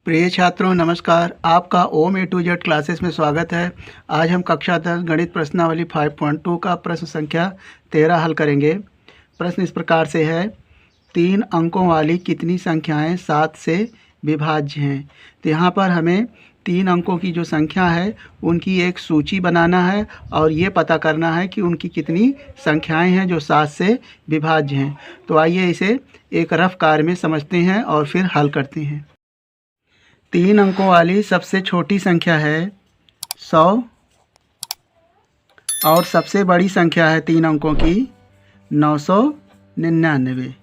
प्रिय छात्रों नमस्कार। आपका ओम ए टू जेड क्लासेस में स्वागत है। आज हम कक्षा 10 गणित प्रश्नावली 5.2 का प्रश्न संख्या 13 हल करेंगे। प्रश्न इस प्रकार से है, 3 अंकों वाली कितनी संख्याएं 7 से विभाज्य हैं। तो यहाँ पर हमें 3 अंकों की जो संख्या है उनकी एक सूची बनाना है और ये पता करना है कि उनकी कितनी संख्याएं हैं जो 7 से विभाज्य हैं। तो आइए इसे एक रफ कार्य में समझते हैं और फिर हल करते हैं। 3 अंकों वाली सबसे छोटी संख्या है 100 और सबसे बड़ी संख्या है 3 अंकों की 999।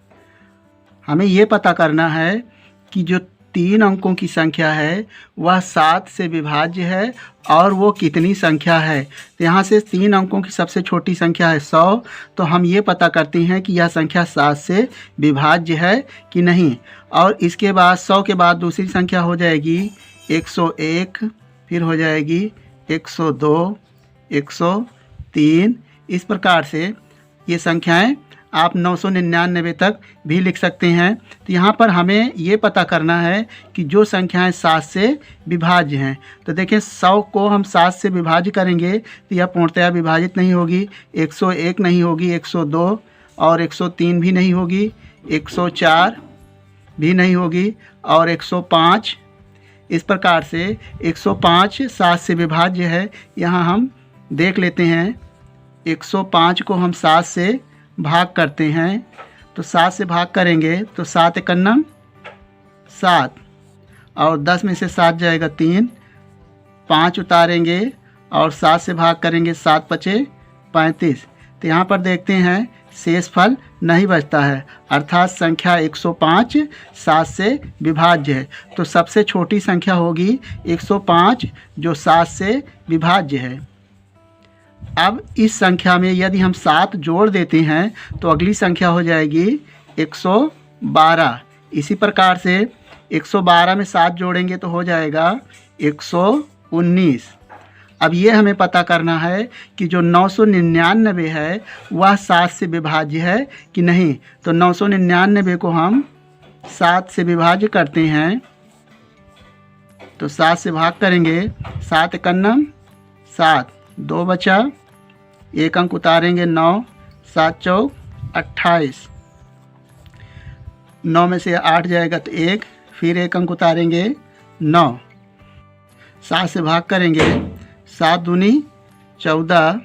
हमें ये पता करना है कि जो 3 अंकों की संख्या है वह 7 से विभाज्य है और वो कितनी संख्या है। तो यहाँ से 3 अंकों की सबसे छोटी संख्या है 100, तो हम ये पता करते हैं कि यह संख्या 7 से विभाज्य है कि नहीं। और इसके बाद 100 के बाद दूसरी संख्या हो जाएगी 101, फिर हो जाएगी 102, 103। इस प्रकार से ये संख्याएं आप 999 तक भी लिख सकते हैं। तो यहाँ पर हमें ये पता करना है कि जो संख्याएं 7 से विभाज्य हैं। तो देखें 100 को हम 7 से विभाज्य करेंगे तो यह पूर्णतया विभाजित नहीं होगी। 101 नहीं होगी, 102 और 103 भी नहीं होगी, 104 भी नहीं होगी और 105। इस प्रकार से 105 7 से विभाज्य है। यहाँ हम देख लेते हैं, 105 को हम 7 से भाग करते हैं तो 7 से भाग करेंगे तो 7 एकन्नम 7 और 10 में से 7 जाएगा 3, 5 उतारेंगे और 7 से भाग करेंगे 7 पचे 35। तो यहाँ पर देखते हैं शेष फल नहीं बचता है, अर्थात संख्या 105 7 से विभाज्य है। तो सबसे छोटी संख्या होगी 105 जो 7 से विभाज्य है। अब इस संख्या में यदि हम 7 जोड़ देते हैं तो अगली संख्या हो जाएगी 112। इसी प्रकार से 112 में 7 जोड़ेंगे तो हो जाएगा 119। अब ये हमें पता करना है कि जो 999 है वह 7 से विभाज्य है कि नहीं। तो 999 को हम 7 से विभाज्य करते हैं तो 7 से भाग करेंगे, 7 एकन्नम 7, 2 बचा, 1 अंक उतारेंगे 9, 7 चौक 28, 9 में से 8 जाएगा तो 1, फिर 1 अंक उतारेंगे 9, 7 से भाग करेंगे, 7 दूनी 14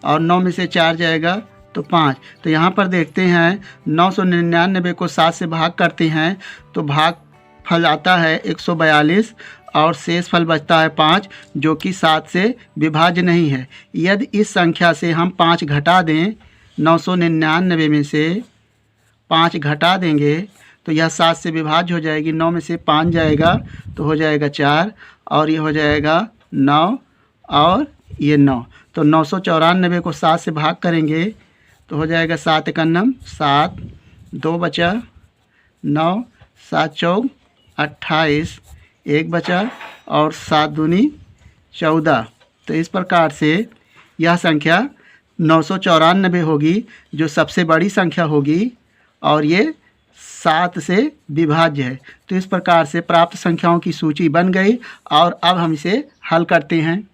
और 9 में से 4 जाएगा तो 5। तो यहाँ पर देखते हैं 999 को 7 से भाग करते हैं तो भाग फल आता है 142 और शेष फल बचता है 5 जो कि 7 से विभाज्य नहीं है। यदि इस संख्या से हम 5 घटा दें, 999 में से 5 घटा देंगे तो यह 7 से विभाज्य हो जाएगी। 9 में से 5 जाएगा तो हो जाएगा 4 और ये हो जाएगा 9 और ये 9। तो 994 को 7 से भाग करेंगे तो हो जाएगा 7 एकन्नम 7, 2 बचा, 9, 7 चौक 28, 1 बचा और 7 दूनी 14। तो इस प्रकार से यह संख्या 994 होगी जो सबसे बड़ी संख्या होगी और ये 7 से विभाज्य है। तो इस प्रकार से प्राप्त संख्याओं की सूची बन गई और अब हम इसे हल करते हैं।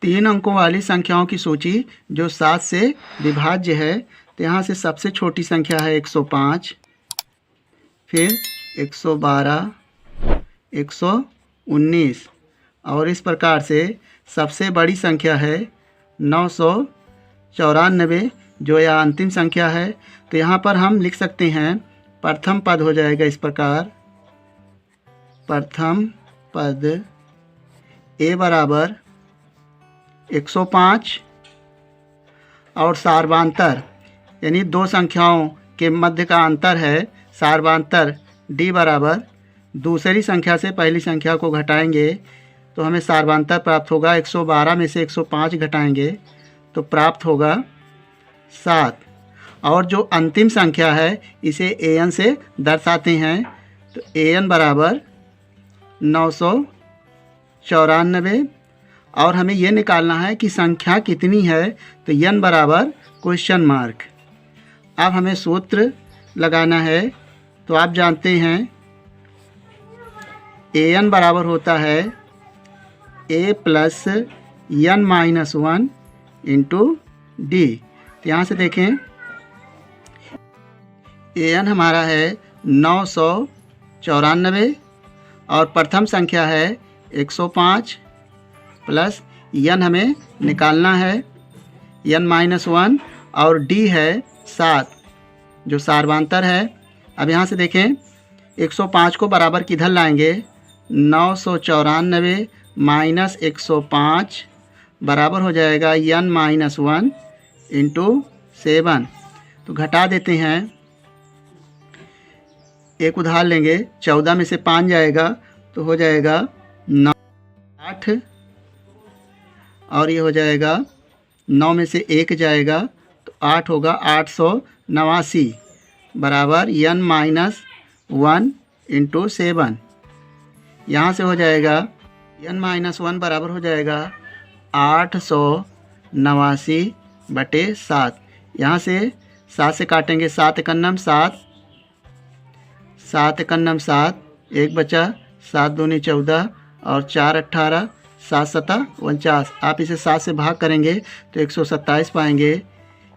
3 अंकों वाली संख्याओं की सूची जो 7 से विभाज्य है। तो यहाँ से सबसे छोटी संख्या है 105, फिर 112, 119 और इस प्रकार से सबसे बड़ी संख्या है 994 जो यह अंतिम संख्या है। तो यहाँ पर हम लिख सकते हैं प्रथम पद हो जाएगा इस प्रकार, प्रथम पद a बराबर 105 और सार्वांतर यानी दो संख्याओं के मध्य का अंतर है सार्वांतर d बराबर, दूसरी संख्या से पहली संख्या को घटाएंगे तो हमें सार्वांतर प्राप्त होगा। 112 में से 105 घटाएंगे तो प्राप्त होगा 7 और जो अंतिम संख्या है इसे an से दर्शाते हैं। तो an बराबर 994 और हमें ये निकालना है कि संख्या कितनी है। तो n बराबर क्वेश्चन मार्क। अब हमें सूत्र लगाना है। तो आप जानते हैं an बराबर होता है a plus n minus 1 into D. तो यहाँ से देखें an हमारा है 994 और प्रथम संख्या है 105 प्लस n हमें निकालना है n माइनस 1 और d है 7 जो सार्वधातुक है। अब यहाँ से देखें 105 को बराबर किधर लाएंगे, 994 माइनस 105 बराबर हो जाएगा n माइनस 1 इंटू 7। तो घटा देते हैं, एक उधार लेंगे, 14 में से 5 जाएगा तो हो जाएगा 9 8 और ये हो जाएगा 9 में से 1 जाएगा तो 8 होगा 889 बराबर n माइनस 1 इंटू 7। यहाँ से हो जाएगा n माइनस 1 बराबर हो जाएगा 889 बटे 7। यहाँ से 7 से काटेंगे, 7 एकन्नम 7, 7 एकन्नम 7, 1 बचा, 7 दूनी 14 और 4 18, 7 सता 49। आप इसे 7 से भाग करेंगे तो 127 पाएंगे।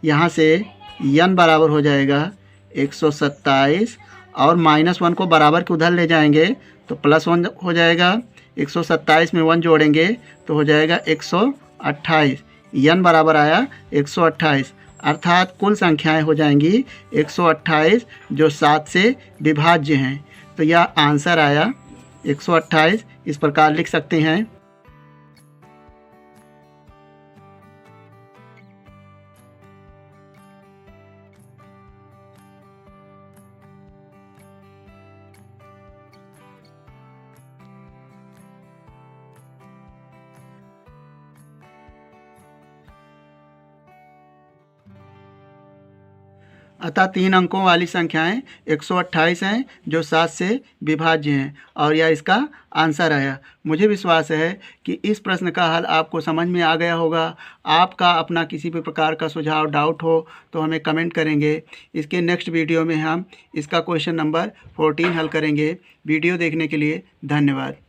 यहाँ से n बराबर हो जाएगा 127 और माइनस 1 को बराबर के उधर ले जाएंगे तो प्लस 1 हो जाएगा। 127 में 1 जोड़ेंगे तो हो जाएगा 128। n बराबर आया 128, अर्थात कुल संख्याएं हो जाएंगी 128 जो 7 से विभाज्य हैं। तो यह आंसर आया 128। इस प्रकार लिख सकते हैं। अतः 3 अंकों वाली संख्याएं 128 हैं जो 7 से विभाज्य हैं और यह इसका आंसर आया। मुझे विश्वास है कि इस प्रश्न का हल आपको समझ में आ गया होगा। आपका अपना किसी भी प्रकार का सुझाव डाउट हो तो हमें कमेंट करेंगे। इसके नेक्स्ट वीडियो में हम इसका क्वेश्चन नंबर 14 हल करेंगे। वीडियो देखने के लिए धन्यवाद।